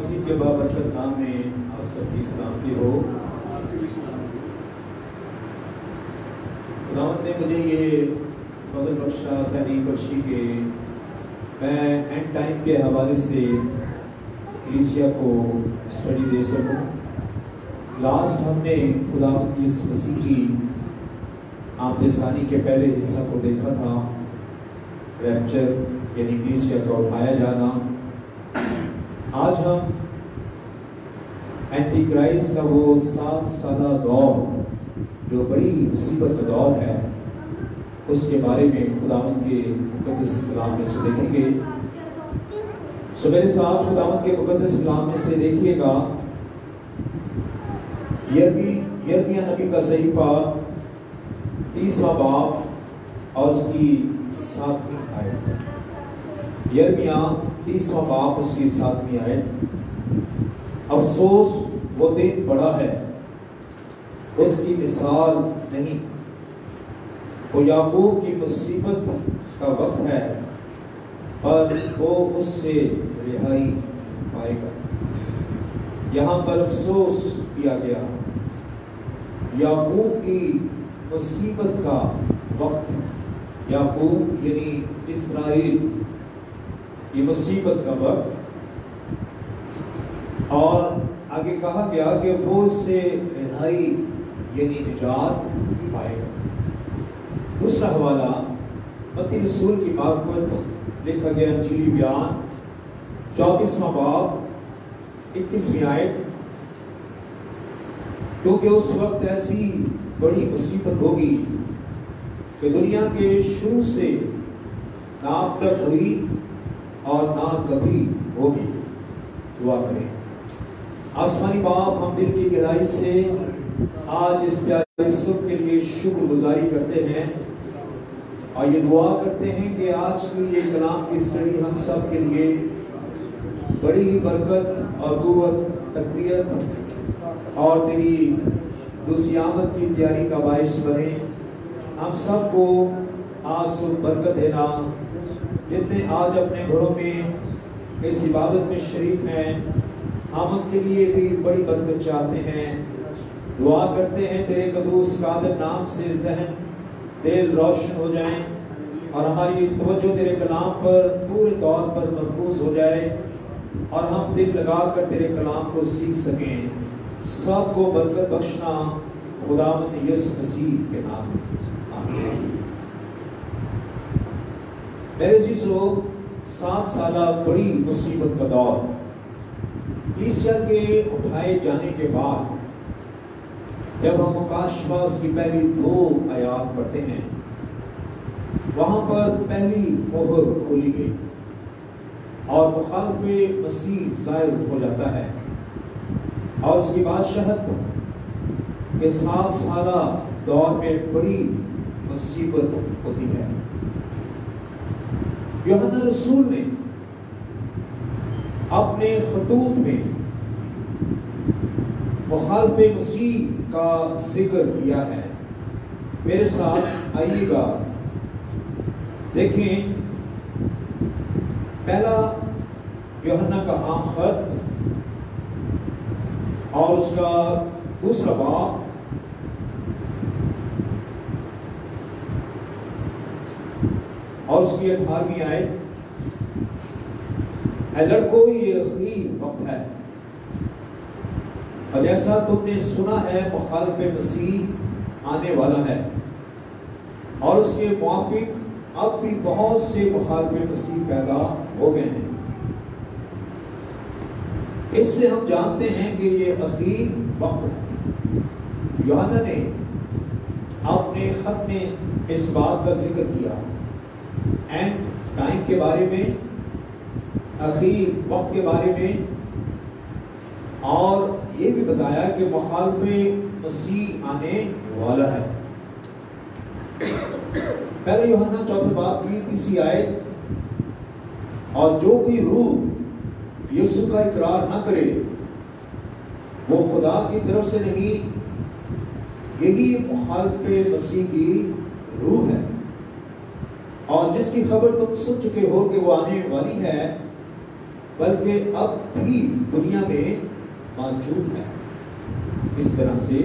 مسیح کے بابرکت نام میں آپ سب کی سلامتی ہو۔ خداوند نے مجھے یہ فضل بخشا، تعلیم بخشی کہ میں اینڈ ٹائم کے حوالے سے کلیسیا کو اسٹڈی دے سکوں۔ لاسٹ ہم نے خداوند کی اس مسیح کی آمد ثانی کے پہلے حصہ کو دیکھا تھا، ریپچر یعنی کلیسیا کا اٹھایا جانا۔ آج ہم اینٹی کرائسٹ کا وہ 7 سالہ دور جو بڑی مصیبت کا دور ہے، اس کے بارے میں خداوند کے مقدس کلام میں سے دیکھیں گے۔ سو میرے ساتھ خداوند کے مقدس کلام میں سے دیکھیے گا یرمیہ نبی کا صحیفہ 30واں باب اور اس کی 7ویں آیت۔ یرمیہ 30واں باب اس کی 7ویں آیت۔ افسوس وہ دن بڑا ہے، اس کی مثال نہیں، وہ یعقوب کی مصیبت کا وقت ہے پر وہ اس سے رہائی پائے گا۔ یہاں پر افسوس کیا گیا، یعقوب کی مصیبت کا وقت، یعقوب یعنی اسرائیل کی مصیبت کا وقت، اور آگے کہا گیا کہ وہ اس سے رہائی یعنی نجات پائے گا۔ دوسرا حوالہ متی رسول کی معرفت، لکھا گیا انجیلی بیان 24واں باب 21ویں آیت۔ کیونکہ اس وقت ایسی بڑی مصیبت ہوگی کہ دنیا کے شروع سے نہ اب تک ہوئی اور نہ کبھی ہوگی۔ دعا کریں۔ آسمانی باپ، ہم دل کی گہرائی سے آج اس پیارے صبح کے لیے شکر گزاری کرتے ہیں اور یہ دعا کرتے ہیں کہ آج کی یہ کلام کی اسٹڈی ہم سب کے لیے بڑی ہی برکت اور قوت، تقویت اور تیری دوسری آمد کی تیاری کا باعث بنے۔ ہم سب کو آج صبح برکت دینا۔ جتنے آج اپنے گھروں میں اس عبادت میں شریک ہیں، ہم ان کے لیے بھی بڑی برکت چاہتے ہیں۔ دعا کرتے ہیں تیرے قدوس قادر نام سے ذہن دل روشن ہو جائیں اور ہماری توجہ تیرے کلام پر پورے طور پر مرکوز ہو جائے اور ہم دل لگا کر تیرے کلام کو سیکھ سکیں۔ سب کو برکت بخشنا خداوند یسوع مسیح کے نام میں، آمین۔ میرے عزیزو، 7 سالہ بڑی مصیبت کا دور، کلیسیا کے اٹھائے جانے کے بعد جب ہم مکاشفہ اس کی پہلی 2 آیات پڑھتے ہیں، وہاں پر پہلی مہر کھولی گئی اور مخالف مسیح ظاہر ہو جاتا ہے اور اس کی بادشاہت کے 7 سالہ دور میں بڑی مصیبت ہوتی ہے۔ یوحنا رسول نے اپنے خطوط میں مخالف مسیح کا ذکر کیا ہے۔ میرے ساتھ آئیے گا، دیکھیں پہلا یوحنا کا عام خط اور اس کا 2 باب اور اس کی 18ویں آیت۔ اے لڑکو، یہ اخیر وقت ہے اور جیسا تم نے سنا ہے مخالف مسیح آنے والا ہے اور اس کے موافق اب بھی بہت سے مخالف مسیح پیدا ہو گئے ہیں۔ اس سے ہم جانتے ہیں کہ یہ اخیر وقت ہے۔ یوحنا نے اپنے خط میں اس بات کا ذکر کیا، اینڈ ٹائم کے بارے میں، اخیر وقت کے بارے میں، اور یہ بھی بتایا کہ مخالف مسیح آنے والا ہے۔ پہلے یوحنا 4 باب کی 3 آیت، اور جو کوئی روح یسوع کا اقرار نہ کرے وہ خدا کی طرف سے نہیں، یہی مخالف مسیح کی روح ہے، اور جس کی خبر تم سن چکے ہو کہ وہ آنے والی ہے، بلکہ اب بھی دنیا میں موجود ہے۔ اس طرح سے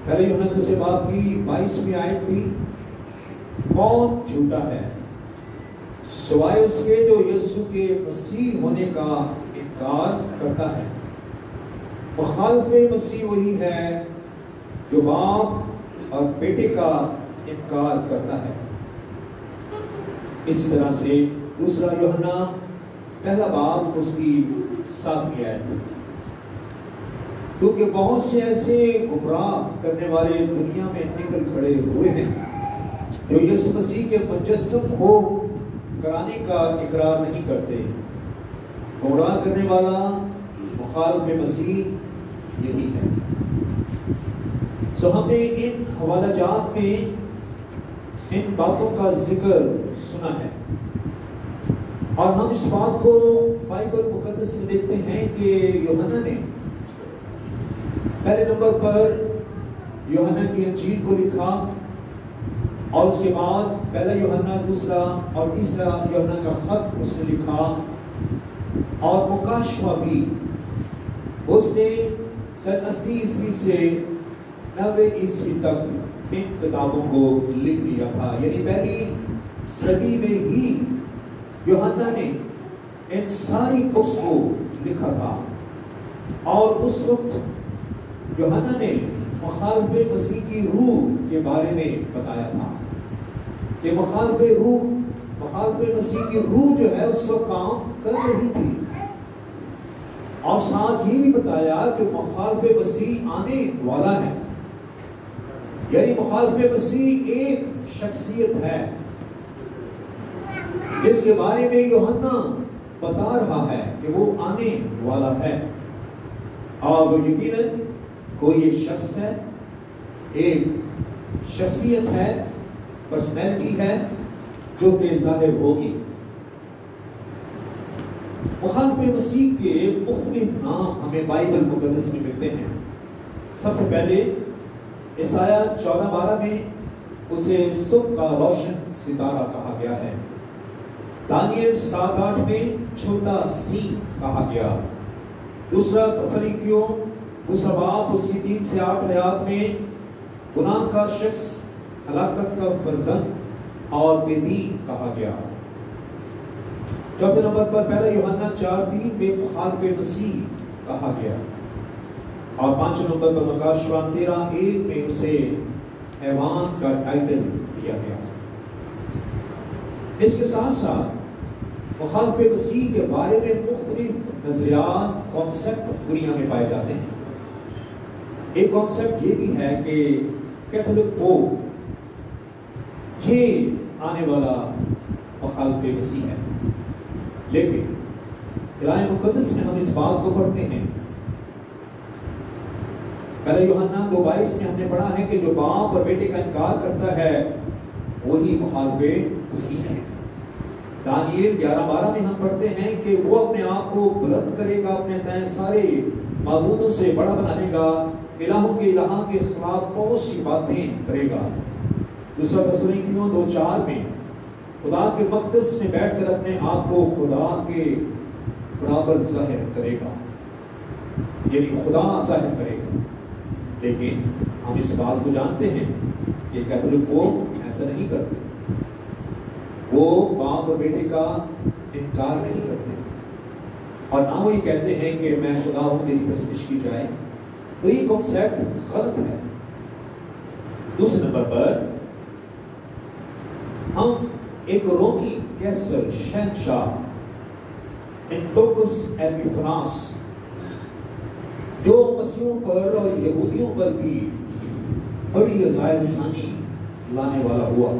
پہلے یوحنا دوسرے باب کی 22ویں آیت بھی، کون جھوٹا ہے سوائے اس کے جو یسوع کے مسیح ہونے کا انکار کرتا ہے۔ مخالف مسیح وہی ہے جو باپ اور بیٹے کا انکار کرتا ہے۔ اسی طرح سے دوسرا یوحنا پہلا باب اس کی 7ویں آیت، کیونکہ بہت سے ایسے گمراہ کرنے والے دنیا میں نکل کھڑے ہوئے ہیں جو یسوع مسیح کے مجسم کو کرانے کا اقرار نہیں کرتے۔ گمراہ کرنے والا مخالف مسیح یہی ہے۔ ہم نے ان حوالہ جات میں ان باتوں کا ذکر سنا ہے، اور ہم اس بات کو بائبل مقدس میں دیکھتے ہیں کہ یوحنا نے پہلے نمبر پر یوحنا کی انجیل کو لکھا، اور اس کے بعد پہلا یوحنا، دوسرا اور تیسرا یوحنا کا خط اس نے لکھا، اور مکاشفہ بھی اس نے سن 80 عیسوی سے 90 عیسوی تک ان کتابوں کو لکھ لیا تھا۔ یعنی پہلی صدی میں ہی یوحنا نے ان ساری بکس کو لکھا تھا، اور اس وقت یوحنا نے مخالف مسیح کی روح کے بارے میں بتایا تھا کہ مخالف مسیح کی روح جو ہے اس وقت کام کر رہی تھی، اور ساتھ یہ بھی بتایا کہ مخالف مسیح آنے والا ہے۔ یعنی مخالف مسیح ایک شخصیت ہے جس کے بارے میں یوحنا بتا رہا ہے کہ وہ آنے والا ہے، اور یقیناً کوئی ایک شخص ہے، ایک شخصیت ہے، پرسنالٹی ہے جو کہ ظاہر ہوگی۔ مخالف مسیح کے مختلف نام ہمیں بائبل مقدس میں ملتے ہیں۔ سب سے پہلے عیسائیٰ 14:12 میں اسے صبح کا روشن ستارہ کہا گیا ہے۔ دانیل 7:8 میں چھوٹا سین کہا گیا۔ دوسرا تسالونیکیوں دوسرا باب اس کی 3 سے 8 آیات میں گناہ کا شخص، ہلاکت کا فرزند اور بے دین کہا گیا۔ چوتھے نمبر پر پہلا یوحنا 4:3 میں مخالف مسیح کہا گیا، اور 5 نمبر پر مکاشفہ 13:1 میں اسے حیوان کا ٹائٹل دیا گیا۔ اس کے ساتھ ساتھ مخالف مسیح کے بارے میں مختلف نظریات، کانسیپٹ دنیا میں پائے جاتے ہیں۔ ایک کانسیپٹ یہ بھی ہے کہ کیتھولک پوپ یہ آنے والا مخالف مسیح ہے، لیکن قرآن مقدس میں ہم اس بات کو پڑھتے ہیں، پہلے یوحنا 2:22 میں ہم نے پڑھا ہے کہ جو باپ اور بیٹے کا انکار کرتا ہے وہی مخالف مسیح ہے۔ دانیل 11:12 میں ہم پڑھتے ہیں کہ وہ اپنے آپ کو بلند کرے گا، اپنے تئیں سارے معبودوں سے بڑا بنائے گا، الہوں کے الہ کے خلاف بہت سی باتیں کرے گا۔ دوسرا تسالونیکیوں 2:4 میں خدا کے مقدس میں بیٹھ کر اپنے آپ کو خدا کے برابر ظاہر کرے گا، یعنی خدا ظاہر کرے گا۔ لیکن ہم اس بات کو جانتے ہیں کہ کیتھولک پوپ ایسا نہیں کرتے، وہ باپ اور بیٹے کا انکار نہیں کرتے، اور نہ وہ یہ کہتے ہیں کہ میں خدا ہوں، میری پرستش کی جائے۔ تو یہ کانسیپٹ غلط ہے۔ دوسرے نمبر پر ہم ایک رومی کیسر شہنشاہ انتوکس ایپیفانس، جو مسیحیوں پر اور یہودیوں پر بھی بڑی عزائر ثانی لانے والا ہوا،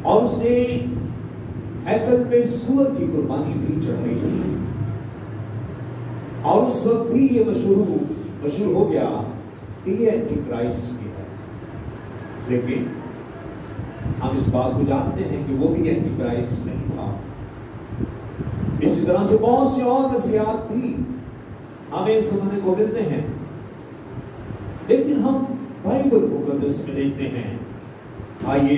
اور اس نے ہیکل میں سور کی قربانی بھی چڑھائی تھی، اور اس وقت بھی یہ مشہور ہو گیا کہ یہ اینٹی کرائسٹ بھی ہے۔ لیکن ہم اس بات کو جانتے ہیں کہ وہ بھی اینٹی کرائسٹ نہیں تھا۔ اسی طرح سے بہت سے اور نظریات بھی ہمیں سننے کو ملتے ہیں، لیکن ہم بائبل مقدس میں دیکھتے ہیں۔ آئیے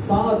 7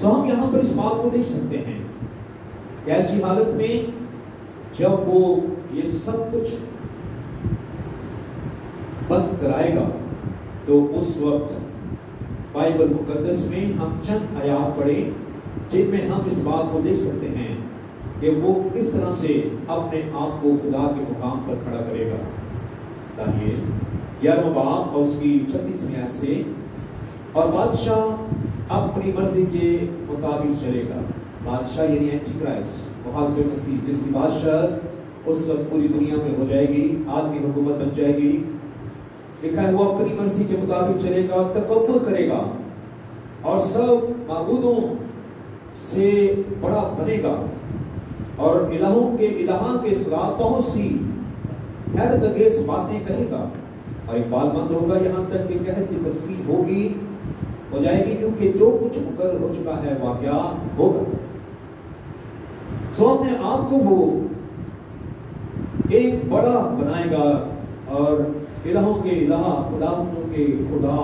تو ہم یہاں پر اس بات کو دیکھ سکتے ہیں کہ ایسی حالت میں جب وہ یہ سب کچھ بند کرائے گا تو اس وقت بائبل مقدس میں ہم چند آیات پڑھیں جن میں ہم اس بات کو دیکھ سکتے ہیں کہ وہ کس طرح سے اپنے آپ کو خدا کے مقام پر کھڑا کرے گا۔ دانیل 11واں باب اور اس کی 36ویں آیت سے، اور بادشاہ اپنی مرضی کے مطابق چلے گا۔ بادشاہ یعنی اینٹی کرائسٹ، مخالف مسیح، جس کی بادشاہ اس وقت پوری دنیا میں ہو جائے گی، عالمی حکومت بن جائے گی۔ لکھا ہے وہ اپنی مرضی کے مطابق چلے گا، تکبر کرے گا اور سب معبودوں سے بڑا بنے گا اور الہوں کے الہ کے خلاف بہت سی حیرت انگیز باتیں کہے گا، اور ایک بات بند ہوگا یہاں تک کہ قہر کی تصویر ہوگی، ہو جائے گی، کیونکہ جو کچھ مقرر ہو چکا ہے واقعہ ہوگا۔ سو اپنے آپ کو وہ ایک بڑا بنائے گا اور الہوں کے الہ، خداوندوں کے خدا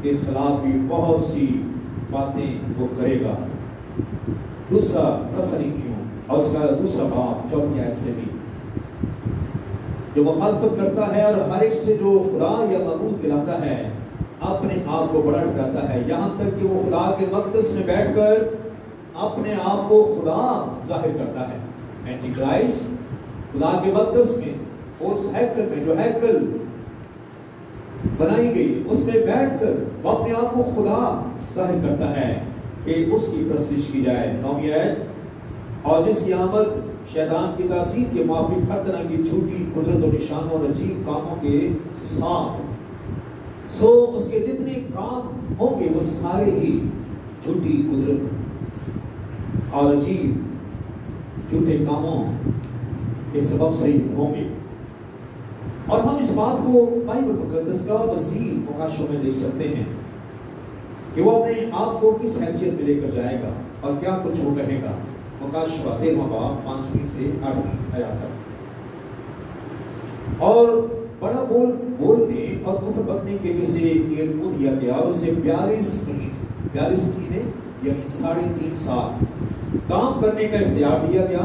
کے خلاف بھی بہت سی باتیں وہ کرے گا۔ دوسرا تسالونیکیوں اور اس کا دوسرا باب 4 آیت سے بھی، جو مخالفت کرتا ہے اور ہر ایک سے جو خدا یا معبود کہلاتا ہے اپنے آپ کو بڑا ٹھہراتا ہے، یہاں تک کہ وہ خدا کے مقدس میں بیٹھ کر اپنے آپ کو خدا ظاہر کرتا ہے۔ اینٹی کرائسٹ خدا کے مقدس میں، اس ہیکل میں جو ہیکل بنائی گئی اس میں بیٹھ کر وہ اپنے آپ کو خدا ظاہر کرتا ہے کہ اس کی پرستش کی جائے۔ 9ویں آیت، اور جس کی آمد شیطان کی تاثیر کے موافق ہر طرح کی جھوٹی قدرت اور نشانوں اور عجیب کاموں کے ساتھ، سو اس کے جتنے کام ہوں گے وہ سارے ہی جھوٹی قدرت اور عجیب جھوٹے کاموں کے سبب سے ہوں گے۔ اور ہم اس بات کو بائبل مقدس کا وسیع مکاشفوں میں دیکھ سکتے ہیں کہ وہ اپنے آپ کو کس حیثیت میں لے کر جائے گا اور کیا کچھ وہ کہے گا۔ مکاشفہ 13واں باب 5ویں سے 8ویں آیات تک۔ اور بڑا بولنے اور کفر بکنے کے لیے اسے ایک منہ دیا گیا اور اسے 42 مہینے یعنی 3.5 سال کام کرنے کا اختیار دیا گیا،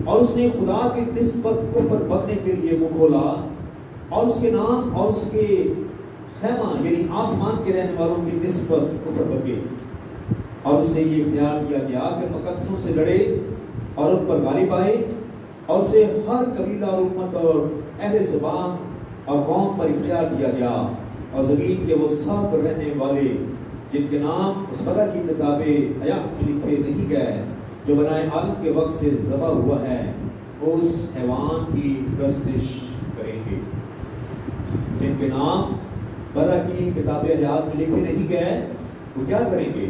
اور اس نے خدا کی نسبت کفر بکنے کے لیے منہ کھولا اور اس کے نام اور اس کے خیمہ یعنی آسمان کے رہنے والوں کی نسبت کفر بکے، اور اس سے یہ اختیار دیا گیا کہ مقدسوں سے لڑے اور ان پر غالب آئے، اور اسے ہر قبیلہ اور امت اور اہل زبان اور قوم پر اختیار دیا گیا، اور زمین کے وہ سب رہنے والے جن کے نام اس بلا کی کتاب حیات میں لکھے نہیں گئے جو بنائے عالم کے وقت سے ذبح ہوا ہے، اس حیوان کی پرستش کریں گے۔ جن کے نام بلا کی کتاب حیات میں لکھے نہیں گئے وہ کیا کریں گے؟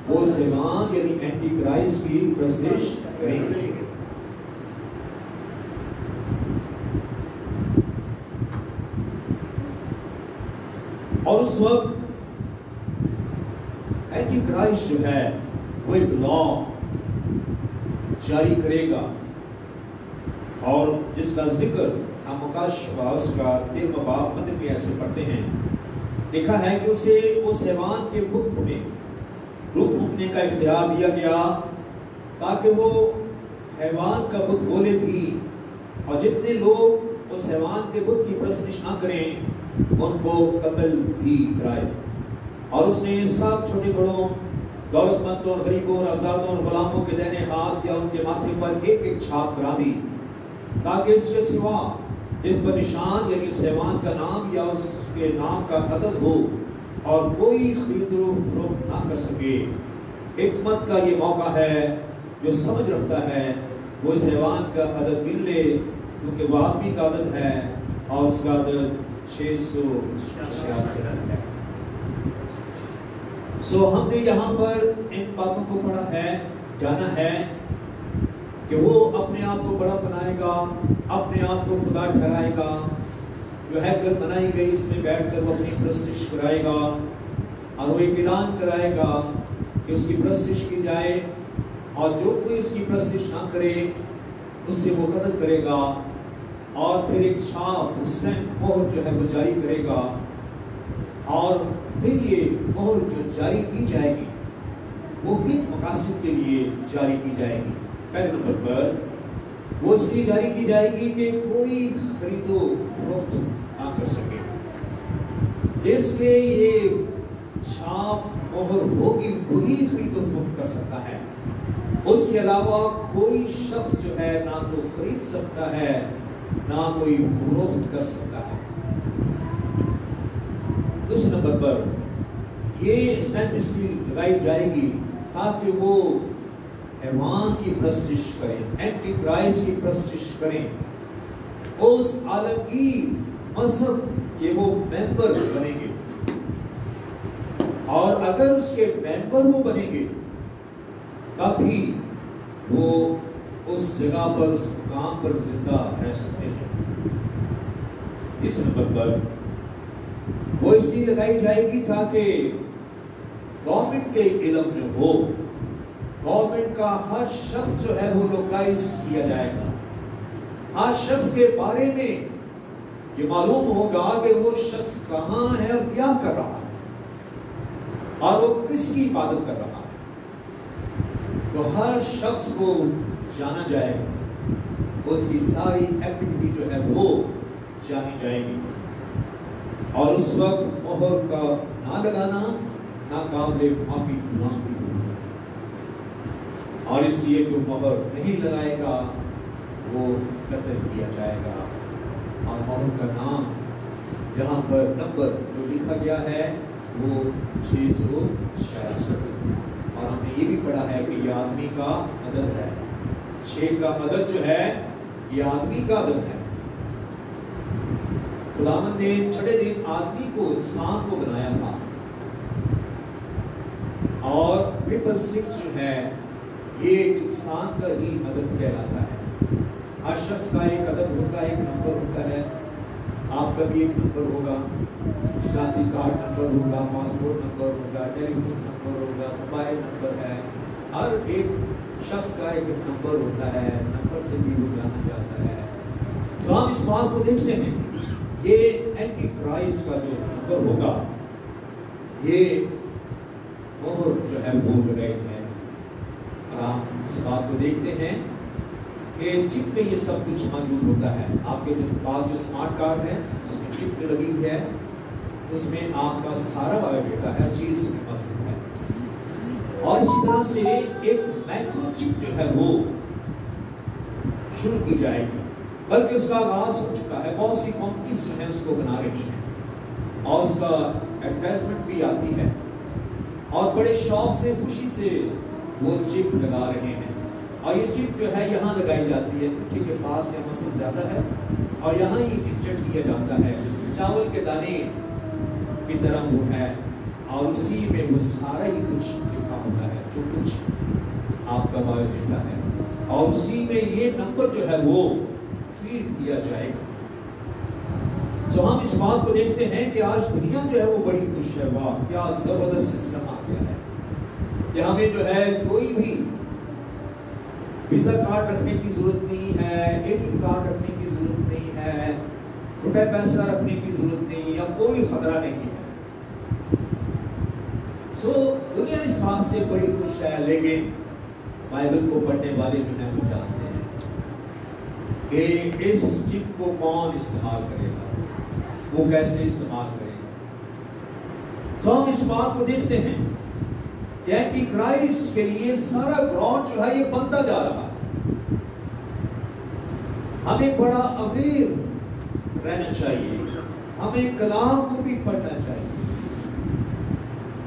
وہ اس حیوان یعنی اینٹی کرائسٹ کی پرستش کریں گے۔ اور اس وقت اینٹی کرائسٹ جو ہے وہ ایک لا جاری کرے گا، اور جس کا ذکر ہم مکاشفہ اس کا 13واں باب 15ویں آیت سے پڑھتے ہیں۔ لکھا ہے کہ اسے اس حیوان کے بت میں روح پھونکنے کا اختیار دیا گیا تاکہ وہ حیوان کا بت بولے بھی، اور جتنے لوگ اس حیوان کے بت کی پرستش نہ کریں ان کو قتل بھی کرائے۔ اور اس نے سب چھوٹے بڑوں، دولت مندوں اور غریبوں اور آزادوں اور غلاموں کے دہنے ہاتھ یا ان کے ماتھے پر ایک ایک چھاپ کرا دی، تاکہ اس کے سوا جس پر نشان یعنی اس حیوان کا نام یا اس کے نام کا عدد ہو اور کوئی خرید و فروخت نہ کر سکے۔ حکمت کا یہ موقع ہے، جو سمجھ رکھتا ہے وہ اس حیوان کا عدد گن لے، کیونکہ وہ آدمی کا عدد ہے اور اس کا عدد 666 ہے۔ سو ہم نے یہاں پر ان باتوں کو پڑھا ہے، جانا ہے کہ وہ اپنے آپ کو بڑا بنائے گا، اپنے آپ کو خدا ٹھہرائے گا، جو ہیکل بنائی گئی اس میں بیٹھ کر وہ اپنی پرستش کرائے گا، اور وہ ایک اعلان کرائے گا کہ اس کی پرستش کی جائے، اور جو کوئی اس کی پرستش نہ کرے اس سے وہ قتل کرے گا، اور پھر ایک چھاپ اسٹیمپ مہر جو ہے وہ جاری کرے گا، اور پھر یہ مہر جو جاری کی جائے گی وہ کن مقاصد کے لیے جاری کی جائے گی؟ پہلے نمبر پر وہ اس لیے جاری کی جائے گی کہ کوئی خرید و فروخت نہ کر سکے، جس کے یہ چھاپ مہر ہوگی وہی خرید و فروخت کر سکتا ہے، اس کے علاوہ کوئی شخص جو ہے نہ تو خرید سکتا ہے نہ کوئی فروخت کر سکتا ہے۔ دوسرے نمبر پر یہ اسٹیمپ اس کی لگائی جائے گی تاکہ وہ حیوان کی پرستش کریں، اینٹی کرائسٹ کی پرستش کریں، اس عالمگیر مذہب کے وہ ممبر بنیں گے، اور اگر اس کے ممبر وہ بنیں گے تبھی وہ اس جگہ پر اس مقام پر زندہ رہ سکتے ہیں۔ اس نمبر پر وہ اس لیے لگائی جائے گی تاکہ گورنمنٹ کے علم میں ہو، گورنمنٹ کا ہر شخص جو ہے وہ لوکلائز کیا جائے گا، ہر شخص کے بارے میں یہ معلوم ہوگا کہ وہ شخص کہاں ہے اور کیا کر رہا ہے اور وہ کس کی عبادت کر رہا ہے، تو ہر شخص کو جانا جائے گا، اس کی ساری ایکٹیویٹی جو ہے وہ جانی جائے گی، اور اس وقت مہر کا نہ لگانا ناقابل معافی گناہ بھی ہوگا، اور اس لیے جو مہر نہیں لگائے گا وہ قتل کیا جائے گا، اور مہر کا نام یہاں پر نمبر جو لکھا گیا ہے وہ 666، اور ہم نے یہ بھی پڑھا ہے کہ یہ آدمی کا عدد ہے، 6 کا عدد جو ہے یہ آدمی کا عدد ہے۔ خداوند نے چھٹے دن آدمی کو، انسان کو بنایا تھا، اور 666 جو ہے یہ انسان کا ہی عدد کہلاتا ہے۔ ہر شخص کا ایک عدد ہوتا ہے، ایک نمبر ہوتا ہے، آپ کا بھی ایک نمبر ہوگا، شادی کارڈ نمبر ہوگا، پاسپورٹ نمبر ہوگا، ٹیلی فون نمبر ہوگا، موبائل نمبر ہے، ہر ایک شخص کا ایک نمبر ہوتا ہے، نمبر سے بھی وہ جانا جاتا ہے۔ تو ہم اس بات کو دیکھتے ہیں، یہ اینٹی کرائسٹ کا جو نمبر ہوگا یہ مہر جو ہے وہ لگائی ہے، اور ہم اس بات کو دیکھتے ہیں کہ چپ میں یہ سب کچھ موجود ہوتا ہے۔ آپ کے پاس جو اسمارٹ کارڈ ہے اس میں چپ جو لگی ہے، اس میں آپ کا سارا بایو ڈیٹا ہر چیز میں موجود ہے، اور اسی طرح سے ایک مائکرو چپ جو ہے وہ شروع کی جائے گی، بلکہ اس کا آغاز ہو چکا ہے، بہت سی کمپنیز جو ہیں اس کو بنا رہی ہیں، اور اس کا ایڈورٹائزمنٹ بھی آتی ہے، اور بڑے شوق سے خوشی سے وہ چپ لگا رہے ہیں، اور یہ چپ جو ہے یہاں لگائی جاتی ہے، پٹھے کے پاس میں مسل زیادہ ہے، اور یہاں ہی انجیکٹ کیا جاتا ہے، چاول کے دانے کی طرح وہ ہے، اور اسی میں وہ سارا ہی کچھ لکھا ہوتا ہے جو کچھ آپ کا بایو ڈیٹا ہے، اور اسی میں یہ نمبر جو ہے وہ فیڈ کیا جائے گا۔ تو ہم اس بات کو دیکھتے ہیں کہ آج دنیا جو ہے وہ بڑی خوش ہے، واہ کیا زبردست سسٹم آ گیا ہے کہ ہمیں جو ہے کوئی بھی ویزا کارڈ رکھنے کی ضرورت نہیں ہے، اے ٹی ایم کارڈ رکھنے کی ضرورت نہیں ہے، روپے پیسہ رکھنے کی ضرورت نہیں، یا کوئی خطرہ نہیں ہے۔ سو دنیا اس بات سے بڑی خوش ہے، لیکن بائبل کو پڑھنے والے جو ہیں وہ جانتے ہیں کہ اس چپ کو کون استعمال کرے گا، وہ کیسے استعمال کرے گا۔ تو ہم اس بات کو دیکھتے ہیں کہ اینٹی کرائسٹ کے لیے سارا گراؤنڈ جو ہے یہ بنتا جا رہا ہے۔ ہمیں بڑا اویئر رہنا چاہیے، ہمیں کلام کو بھی پڑھنا چاہیے،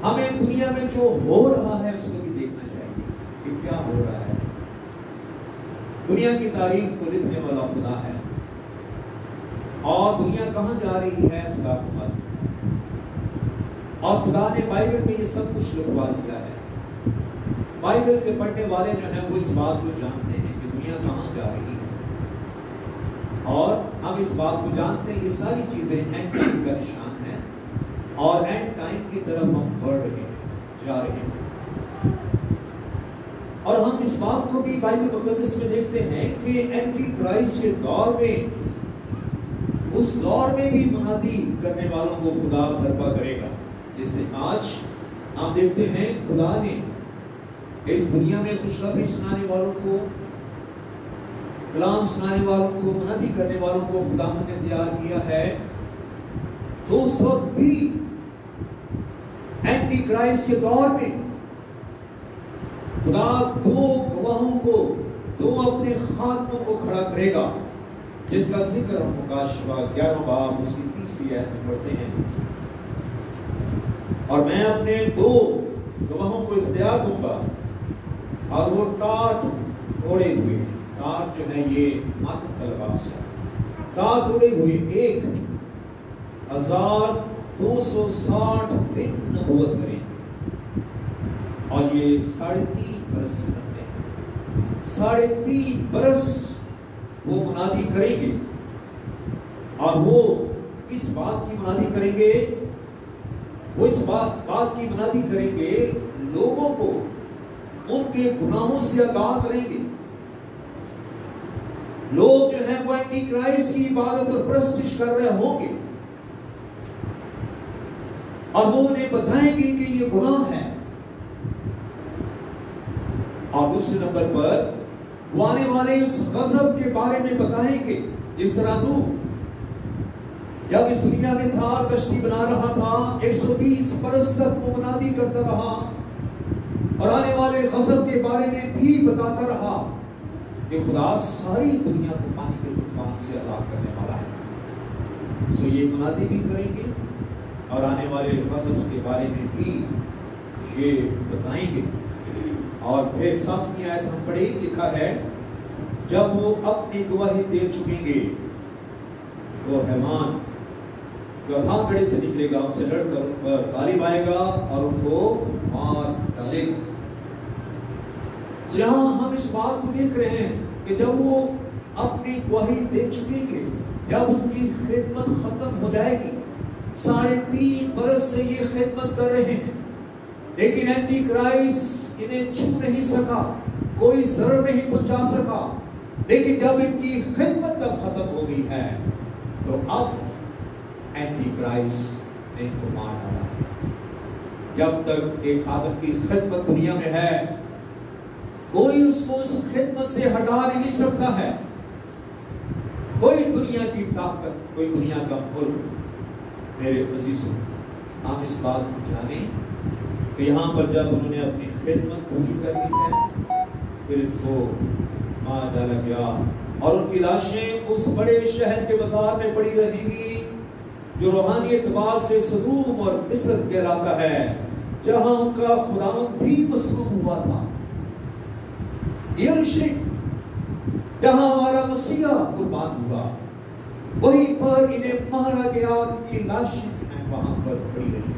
ہمیں دنیا میں جو ہو رہا ہے اس کو بھی دیکھنا چاہیے کہ کیا ہو رہا ہے۔ دنیا کی تاریخ کو لکھنے والا خدا ہے، اور دنیا کہاں جا رہی ہے خدا کو معلوم ہے، اور خدا نے بائبل میں یہ سب کچھ لکھوا دیا ہے۔ بائبل کے پڑھنے والے جو ہیں وہ اس بات کو جانتے ہیں کہ دنیا کہاں جا رہی ہے، اور ہم اس بات کو جانتے ہیں یہ ساری چیزیں اینڈ ٹائم کا نشان ہے، اور اینڈ ٹائم کی طرف ہم بڑھ رہے ہیں، جا رہے ہیں۔ اور ہم اس بات کو بھی بائبل مقدس میں دیکھتے ہیں کہ اینٹی کرائسٹ کے دور میں، اس دور میں بھی منادی کرنے والوں کو خدا برپا کرے گا۔ جیسے آج آپ دیکھتے ہیں خدا نے اس دنیا میں خوشخبری سنانے والوں کو، کلام سنانے والوں کو، منادی کرنے والوں کو خداوند نے تیار کیا ہے، تو اس وقت بھی اینٹی کرائسٹ کے دور میں خدا دو گواہوں کو، دو اپنے خادموں کو کھڑا کرے گا، جس کا ذکر ہم مکاشفہ 11 باب اس کی 30 آیت میں پڑھتے ہیں. اور میں اپنے دو گواہوں کو اختیار دوں گا، اور وہ ٹاٹ اوڑے ہوئے، ٹاٹ جو ہے یہ ماتم کا لباس ہے، ٹاٹ اوڑے ہوئے 1260 دن نبوت کریں گے، اور یہ 3.5 برس کرتے ہیں. 3.5 برس وہ منادی کریں گے. اور وہ کس بات کی منادی کریں گے؟ وہ اس بات کی منادی کریں گے، لوگوں کو ان کے گناہوں سے آگاہ کریں گے. لوگ جو ہیں وہ اینٹی کرائسٹ کی عبادت اور پرستش کر رہے ہوں گے، اور وہ انہیں بتائیں گے کہ یہ گناہ ہے. اور دوسرے نمبر پر وہ آنے والے اس غضب کے بارے میں بتائیں گے. جس طرح نوح جب اس دنیا میں تھا، کشتی بنا رہا تھا، 120 برس تک وہ منادی کرتا رہا، اور آنے والے غضب کے بارے میں بھی بتاتا رہا کہ خدا ساری دنیا کو پانی کے طوفان سے ہلاک کرنے والا ہے. سو یہ منادی بھی کریں گے، اور آنے والے غضب کے بارے میں بھی یہ بتائیں گے. اور پھر 7ویں آیت ہم پڑھیں، لکھا ہے جب وہ اپنی گواہی دے چکیں گے تو حیوان جو اتھان گڑھے سے نکلے گا، ان سے لڑ کر ان پر غالب آئے گا اور ان کو مار ڈالے گا. جہاں ہم اس بات کو دیکھ رہے ہیں کہ جب وہ اپنی گواہی دے چکیں گے، جب ان کی خدمت ختم ہو جائے گی. 3.5 برس سے یہ خدمت کر رہے ہیں، لیکن اینٹی کرائسٹ انہیں چھو نہیں سکا، کوئی ضرر نہیں پہنچا سکا. لیکن جب ان کی خدمت تب ختم ہو گئی ہے، تو اب اینٹی کرائسٹ نے ان کو مار ڈالا ہے. جب تک ایک خادم کی خدمت دنیا میں ہے، کوئی اس کو اس خدمت سے ہٹا نہیں سکتا ہے. کوئی دنیا کی طاقت، کوئی دنیا کا ملک. میرے عزیزوں، ہم اس بات کو جانیں کہ یہاں پر جب انہوں نے اپنی خدمت پوری کر لی ہے، پھر ان کو مار ڈالا گیا، اور ان کی لاشیں اس بڑے شہر کے بازار میں پڑی رہیں گی جو روحانی اعتبار سے سدوم اور مصر کہلاتا ہے، جہاں ان کا خداوند بھی مصلوب ہوا تھا. یروشلم جہاں ہمارا مسیح قربان ہوا، وہیں پر انہیں مارا گیا، اور ان کی لاشیں وہاں پر پڑی رہی.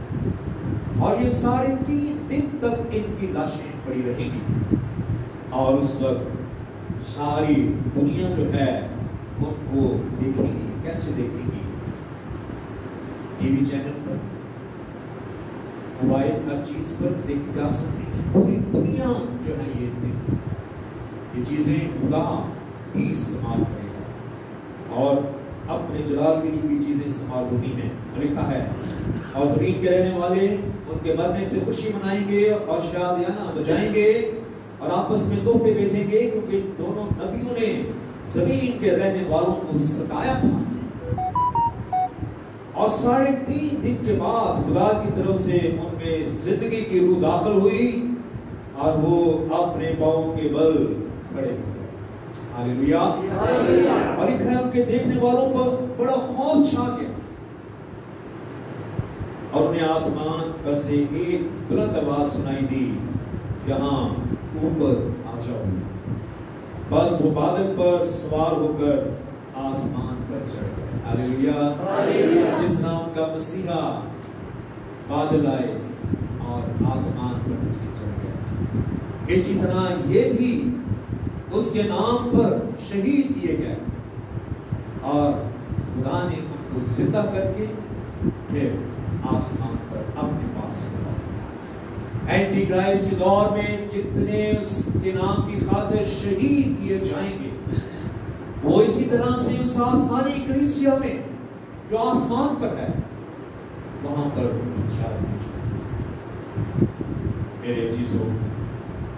اور یہ 3.5 دن تک ان کی لاشیں پڑی رہیں گی. اور اس وقت ساری دنیا جو ہے ان کو دیکھیں گی. کیسے دیکھیں گی؟ ٹی وی چینل پر، موبائل، ہر چیز پر دیکھ جا سکتی ہے. پوری دنیا جو ہے یہ دیکھیں. یہ چیزیں خدا بھی استعمال کرے گا، اور اپنے جلال کے لیے بھی چیزیں استعمال ہوتی ہیں. لکھا ہے اور زمین کے رہنے والے ان کے مرنے سے خوشی منائیں گے اور شادیانہ بجائیں گے اور آپس میں تحفے بھیجیں گے، کیونکہ ان دونوں نبیوں نے زمین کے رہنے والوں کو ستایا تھا. اور 3.5 دن کے بعد خدا کی طرف سے ان میں زندگی کی روح داخل ہوئی، اور وہ اپنے پاؤں کے بل کھڑے ہوئے. ہاللیلویا. اور لکھا ہے ان کے دیکھنے والوں پر بڑا خوف چھا گیا، اور انہیں آسمان پر سے ایک بلند آواز سنائی دی، یہاں اوپر آ جاؤ. بس وہ بادل پر سوار ہو کر آسمان پر چڑھ گئے. ہاللیلویا. جس نام کا مسیحا بادل آئے اور آسمان پر مسیح چڑھ گئے، اسی طرح یہ بھی اس کے نام پر شہید کیے گئے، اور خدا نے ان کو زندہ کر کے پھر آسمان پر اپنے پاس بلا لیا. اینٹی کرائسٹ کے دور میں جتنے اس کے نام کی خاطر شہید کیے جائیں گے، وہ اسی طرح سے اس آسمانی کلیسیا میں جو آسمان پر ہے وہاں پر شامل ہو جائیں گے. میرے عزیزوں،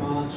5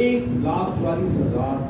1,44,000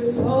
100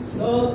100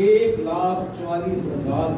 1,44,000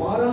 12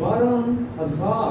12,000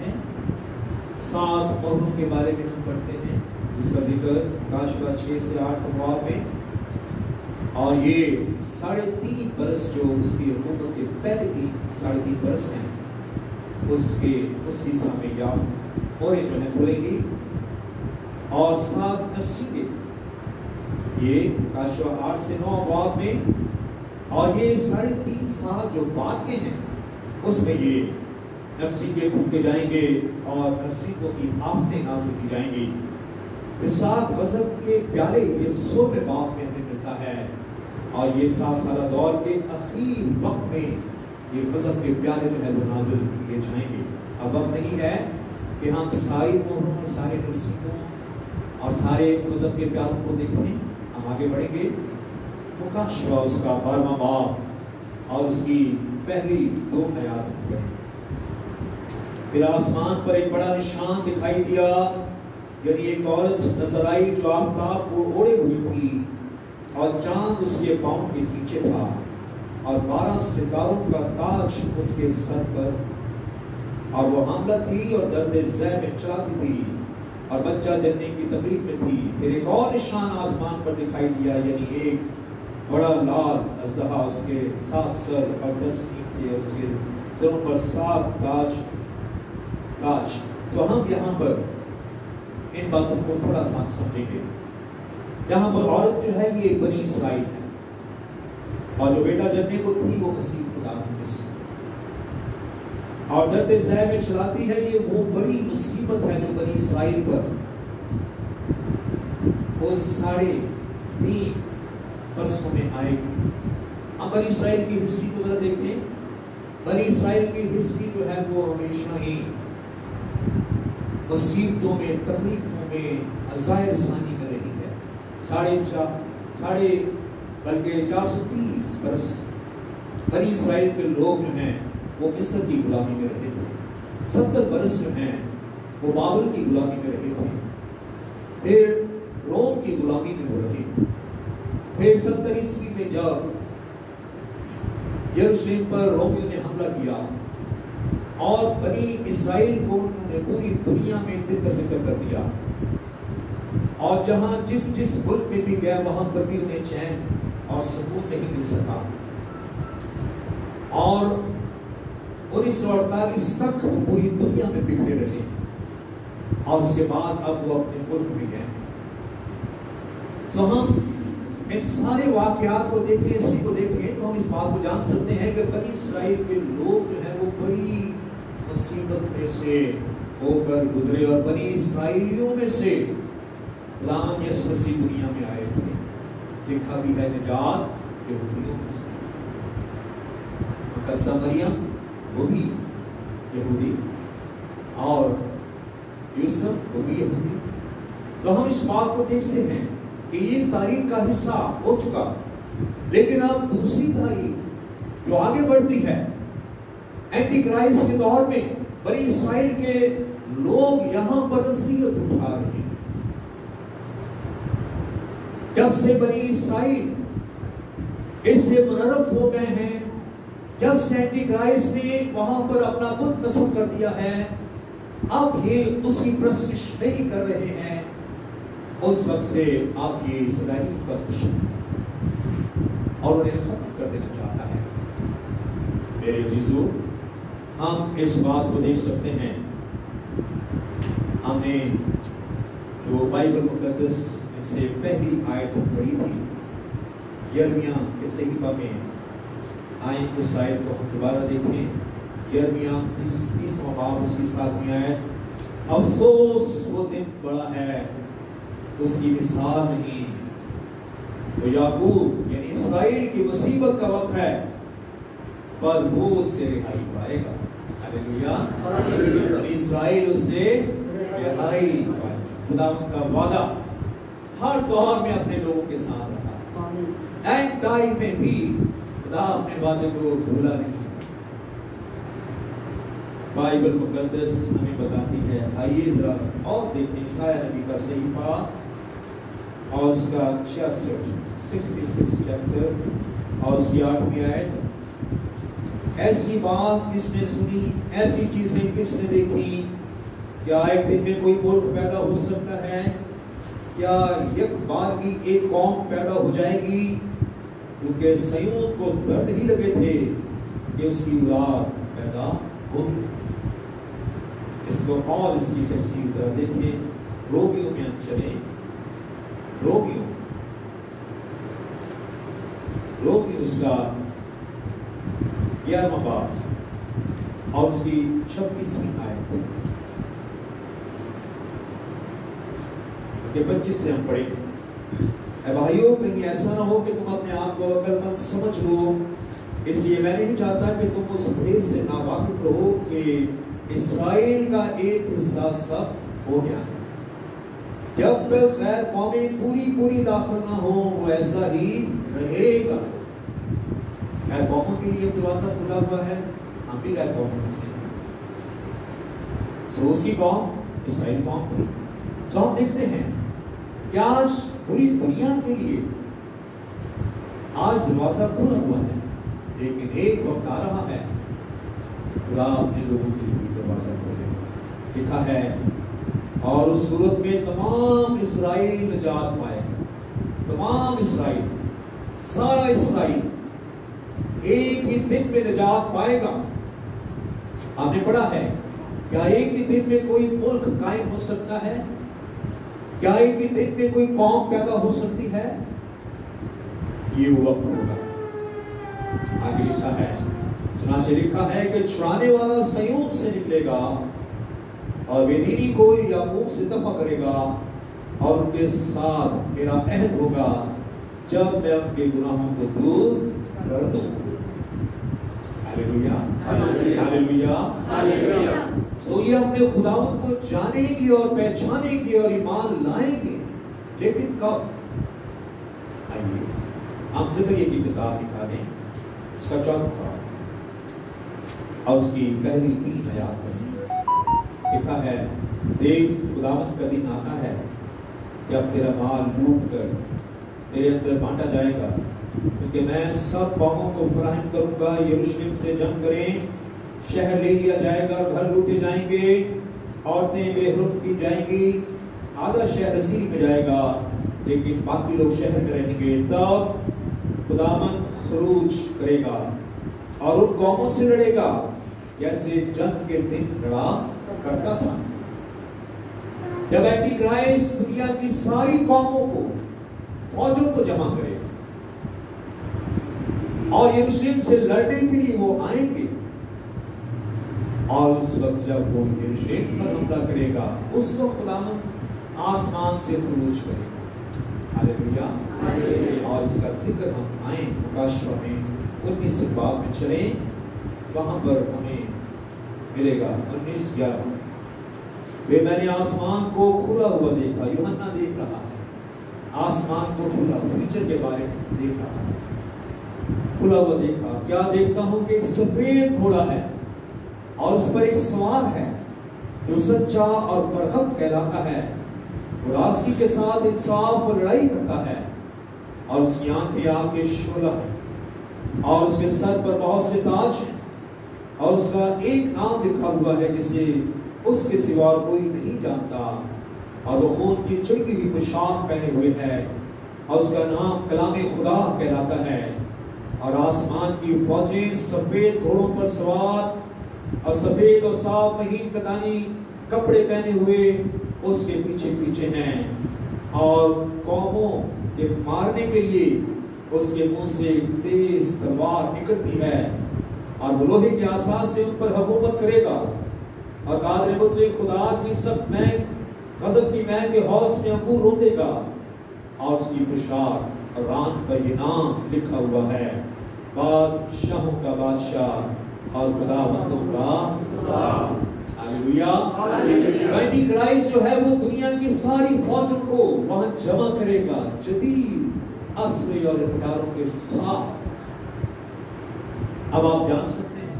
ہیں، 7 موہروں کے بارے میں ہم پڑھتے ہیں، جس کا ذکر کاشفہ 6 سے 8 ابواب میں، اور یہ 3.5 برس جو اس کی حکومت کے پہلے 3.5 برس ہیں، اس حصہ میں موریں جو ہیں کھلیں گی، اور 7 نفسیں یہ کاشفہ 8 سے 9 ابواب میں، اور یہ 3.5 سال جو بعد کے ہیں اس میں یہ نفسیں پھونکے جائیں گے اور نفسوں کی آفتیں نازل کی جائیں گی۔ یہ 7 غضب کے پیالے یہ 16 باب میں ہمیں ملتا ہے، اور یہ 7 سالہ دور کے اخیر وقت میں یہ غضب کے پیالے جو ہے وہ نازل کیے جائیں گے۔ اب وقت نہیں ہے کہ ہم ساری مہروں، سارے نفسوں اور سارے غضب کے پیالوں کو دیکھیں، ہم آگے بڑھیں گے۔ مکاشفہ اس کا 12واں باب اور اس کی پہلی 2 آیات پڑھیں۔ پھر آسمان پر ایک بڑا نشان دکھائی دیا، یعنی ایک عورت نظر آئی جو آفتاب کو اوڑھے ہوئی تھی، اور چاند اس کے پاؤں کے نیچے تھا، اور 12 ستاروں کا تاج اس کے سر پر، اور وہ حاملہ تھی اور درد ذہ میں چلاتی تھی، اور بچہ جننے کی تکلیف میں تھی۔ پھر ایک اور نشان آسمان پر دکھائی دیا، یعنی ایک بڑا لال اژدہا، اس کے 7 سر اور 10 سینگ تھے، اس کے سروں پر 7 تاج۔ تو ہم یہاں پر ان باتوں کو تھوڑا سا سمجھیں گے۔ یہاں پر عورت جو ہے یہ بنی اسرائیل ہے، اور جو بیٹا جننے کو تھی وہ مسیح خدا مسیح، اور درد ذہ میں چلاتی ہے، یہ وہ بڑی مصیبت ہے جو بنی اسرائیل پر وہ 3.5 برسوں میں آئے گی۔ ہم بنی اسرائیل کی ہسٹری کو ذرا دیکھیں۔ بنی اسرائیل کی ہسٹری جو ہے وہ ہمیشہ ہی مصیبتوں میں، تکلیفوں میں، عذاب رسانی میں رہی ہے۔ 430 برس بنی اسرائیل کے لوگ جو ہیں وہ مصر کی غلامی میں رہے تھے، 70 برس جو ہیں وہ بابل کی غلامی میں رہے تھے، پھر روم کی غلامی میں وہ رہے، پھر 70 عیسوی میں جب یروشلم پر رومیوں نے حملہ کیا اور بنی اسرائیل کو انہوں نے پوری دنیا میں تر کر دیا، اور جہاں جس ملک میں بھی گئے وہاں پر بھی انہیں چین اور سکون نہیں مل سکا، اور 1948 تک وہ پوری دنیا میں بکھرے رہے، اور اس کے بعد اب وہ اپنے ملک میں گئے۔ تو ہم ان سارے واقعات کو دیکھیں، ہسٹری کو دیکھیں، تو ہم اس بات کو جان سکتے ہیں کہ بنی اسرائیل کے لوگ جو ہیں وہ بڑی مصیبت میں سے ہو کر گزرے، اور بنی اسرائیلیوں میں سے خداوند یسوع مسیح دنیا میں آئے تھے۔ لکھا بھی ہے نجات یہودیوں میں سے، مقدسہ مریم وہ بھی یہودی، اور یوسف وہ بھی یہودی۔ تو ہم اس بات کو دیکھتے ہیں کہ یہ تاریخ کا حصہ ہو چکا، لیکن اب دوسری تاریخ جو آگے بڑھتی ہے، اینٹی کرائسٹ کے دور میں بنی اسرائیل کے لوگ یہاں پر نصیحت اٹھا رہے ہیں۔ جب سے بنی اسرائیل اس سے منحرف ہو گئے ہیں، جب سے اینٹی کرائسٹ نے وہاں پر اپنا بت نصب کر دیا ہے، اب یہ اس کی پرستش نہیں کر رہے ہیں، اس وقت سے آپ یہ اسرائیل پر دشمن اور انہیں ختم کر دینا چاہتا ہے۔ میرے عزیزو، ہم اس بات کو دیکھ سکتے ہیں، ہم نے جو بائبل مقدس سے پہلی آیت پڑھی تھی یرمیہ کے صحیفہ میں، آئیں اس آیت کو ہم دوبارہ دیکھیں۔ یرمیہ 30واں باب اس کی 7ویں آیت، افسوس وہ دن بڑا ہے اس کی مثال نہیں، تو یعقوب یعنی اسرائیل کی مصیبت کا وقت ہے، پر وہ اس سے رہائی پائے گا۔ ہاللیلویہ، اسرائیل اس سے رہائی پائے گا۔ خداوند کا وعدہ ہر دور میں اپنے لوگوں کے ساتھ رہا، اینڈ ٹائم میں بھی خدا اپنے وعدے کو بھولا نہیں۔ بائبل مقدس ہمیں بتاتی ہے، آئیے ذرا اور دیکھیں عیسائیٰ نبی کا صحیفہ اور اس کا 66 چیپٹر اور اس کی 8ویں آیت۔ ایسی بات کس نے سنی، ایسی چیزیں کس نے دیکھی؟ کیا ایک دن میں کوئی ملک پیدا ہو سکتا ہے؟ کیا یک بار کی ایک قوم پیدا ہو جائے گی؟ کیونکہ سیون کو درد ہی لگے تھے کہ اس کی اولاد پیدا ہوگی۔ اس کو اور اس کی تفصیل ذرا دیکھیں، رومیو میں ہم چلیں۔ رومیو اس کا 11واں باب اور اس کی 26ویں آیت کہ 25 سے ہم پڑھیں۔ اے بھائیو، کہیں ایسا نہ ہو کہ تم اپنے آپ کو عقل مند سمجھ لو، اس لیے میں نہیں چاہتا کہ تم اس بھید سے ناواقف رہو کہ اسرائیل کا ایک حصہ سب ہو گیا ہے۔ جب تک غیر قومیں پوری داخل نہ ہو وہ ایسا ہی رہے گا۔ غیر قوموں کے لیے دروازہ کھلا ہوا ہے، ہم بھی غیر قوموں میں سے ہیں۔ سو اس کی قوم اسرائیل قوم تھی۔ سو ہم دیکھتے ہیں کہ آج پوری دنیا کے لیے آج دروازہ کھلا ہوا ہے، لیکن ایک وقت آ رہا ہے خدا اپنے لوگوں کے لیے دروازہ کھولے گا۔ لکھا ہے اور اس صورت میں تمام اسرائیل نجات پائے گا۔ تمام اسرائیل، سارا اسرائیل ایک ہی دن میں نجات پائے گا۔ آپ نے پڑھا ہے کیا ایک ہی دن میں کوئی ملک قائم ہو سکتا ہے؟ کیا ایک ہی دن میں کوئی قوم پیدا ہو سکتی ہے؟ یہ وقت ہوگا۔ آگے لکھا ہے، چنانچہ لکھا ہے کہ چھڑانے والا سیون سے نکلے گا اور بے دینی کو یعقوب سے دفع کرے گا، اور ان کے ساتھ میرا عہد ہوگا جب میں ان کے گناہوں کو دور کر دوں۔ ہاللیلویا، ہاللیلویا، ہاللیلویا۔ سو یہ اپنے خداوند کو جانیں گے اور پہچانیں گے اور ایمان لائیں گے، لیکن کب؟ آئیے ہم زکریا کی کتاب نکالیں، اس کا 4واں اور اس کی پہلی 3 آیات پڑھیں۔ لکھا ہے، دیکھ خداوند کا دن آتا ہے جب تیرا مال لوٹ کر تیرے اندر بانٹا جائے گا، کیونکہ میں سب قوموں کو فراہم کروں گا۔ یروشلم سے جنگ کریں، شہر لے لیا جائے گا، گھر لوٹے جائیں گے، عورتیں بے حرمت کی جائیں گی، آدھا شہر اسیر میں جائے گا، لیکن باقی لوگ شہر میں رہیں گے۔ تب خداوند خروج کرے گا اور ان قوموں سے لڑے گا جیسے جنگ کے دن لڑا کرتا تھا۔ جب اینٹی کرائسٹ دنیا کی ساری قوموں کو، فوجوں کو جمع کرے گا اور یروشلم سے لڑنے کے لیے وہ آئیں گے، اور اس وقت جب وہ یروشلم پر حملہ کرے گا، اس وقت خداوند آسمان سے خروج کرے گا۔ ہاللیلویا۔ اور اس کا ذکر ہم آئیں مکاشفہ میں 19 باب میں چلیں، وہاں پر ہمیں ملے گا 19:11۔ میں نے آسمان کو کھلا ہوا دیکھا، یوحنا دیکھ رہا ہے آسمان کو کھلا، فیوچر کے بارے میں دیکھ رہا ہے، کھلا ہوا دیکھا۔ کیا دیکھتا ہوں کہ ایک سفید گھوڑا ہے اور اس پر ایک سوار ہے جو سچا اور برحق کہلاتا ہے، وہ راستی کے ساتھ انصاف اور لڑائی کرتا ہے، اور اس کی آنکھیں آگ کے شعلہ ہیں، اور اس کے سر پر بہت سے تاج ہیں، اور اس کا ایک نام لکھا ہوا ہے جسے اس کے سوا کوئی نہیں جانتا، اور وہ خون کی چڑکی ہوئی پوشاک پہنے ہوئے ہے، اور اس کا نام کلام خدا کہلاتا ہے۔ اور آسمان کی فوجیں سفید گھوڑوں پر سوار اور سفید اور صاف مہین کتانی کپڑے پہنے ہوئے اس کے پیچھے پیچھے ہیں، اور قوموں کے مارنے کے لیے اس کے منہ سے ایک تیز تلوار نکلتی ہے، اور وہ لوہے کے آساس سے ان پر حکومت کرے گا، اور قادر مطلق خدا کی سخت مہک، غضب کی مہک کے حوض میں انگور روندے گا، اور اس کی پوشاک اور ران پر یہ نام لکھا ہوا ہے، بادشاہوں کا بادشاہ اور خداوندوں کا خدا۔ ہاللیلویا۔ اینٹی کرائسٹ جو ہے وہ دنیا کی ساری فوجوں کو وہاں جمع کرے گا، جدید اسلحے اور ہتھیاروں کے ساتھ۔ اب آپ جان سکتے ہیں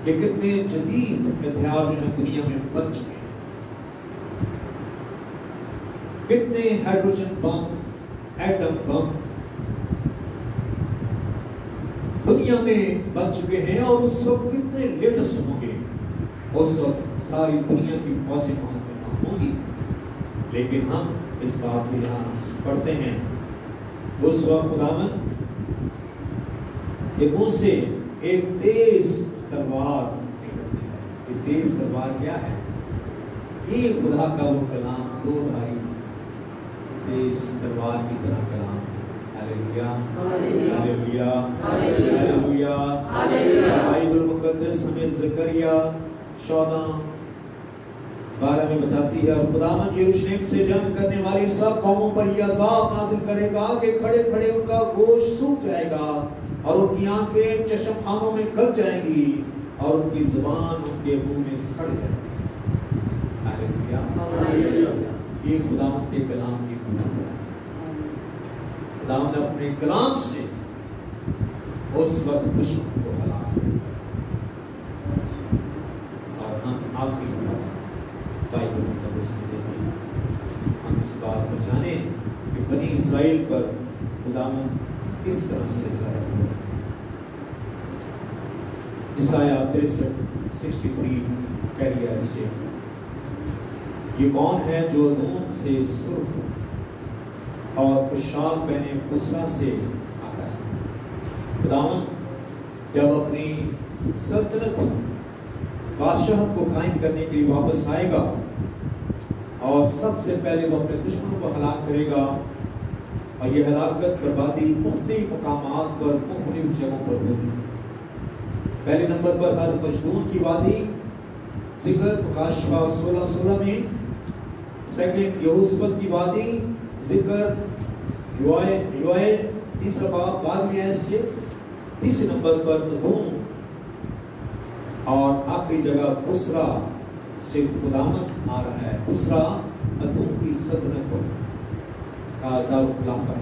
کہ کتنے جدید ہتھیار جو ہیں دنیا میں بن چکے ہیں، کتنے ہائیڈروجن بم، ایٹم بم، دنیا میں بن چکے ہیں، اور اس وقت کتنے لیٹسٹ ہوں گے، اس وقت ساری دنیا کی فوجیں وہاں جمع ہوں گی، لیکن ہم اس بات کو یہاں پڑھتے ہیں اس وقت خداوند کہ منہ سے ایک تیز تلوار نکلتی ہے۔ یہ تیز تلوار کیا ہے؟ یہ خدا کا وہ کلام، دو دھاری تیز تلوار کی طرح کلام ہے۔ ہاللیلویا ہاللیلویا ہاللیلویا ہاللیلویا۔ بائبل مقدس ہمیں زکریا 14:12 میں بتاتی ہے، اور خداوند یروشلم سے جنگ کرنے والی سب قوموں پر یہ عذاب نازل کرے گا کہ کھڑے کھڑے ان کا گوشت سوکھ جائے گا، اور ان کی آنکھیں چشم خانوں میں گل جائیں گی، اور ان کی زبان ان کے منہ میں سڑ جائے گی۔ یہ خداوند کے کلام کی قوت ہے۔ خداوند نے اپنے کلام سے اس وقت دشمن کو ہلاک کیا۔ اور ہم آخری بائبل مقدس میں دیکھیں، ہم اس بات کو جانیں کہ بنی اسرائیل پر خداوند کس طرح سے ظاہر ہوا۔ عیسائیٰ 63 پہلی آیت سے، یہ کون ہے جو ادوم سے سرخ اور پوشاک پہنے بصرہ سے آتا ہے؟ خداوند جب اپنی سلطنت بادشاہت کو قائم کرنے کے لیے واپس آئے گا، اور سب سے پہلے وہ اپنے دشمنوں کو ہلاک کرے گا، اور یہ ہلاکت بربادی مختلف مقامات پر مختلف جگہوں پر ہوگی۔ پہلے نمبر پر ہر مجدون کی وادی، ذکر مکاشفہ 16:16 میں، سیکنڈ یہوسفت کی وادی، ذکر یوئیل تیسرا باب 12ویں آیت سے، تیسرے نمبر پر ادوم، اور آخری جگہ بصرہ سے خداوند آ رہا ہے۔ بصرہ ادوم کی سلطنت کا دارالخلافہ ہے۔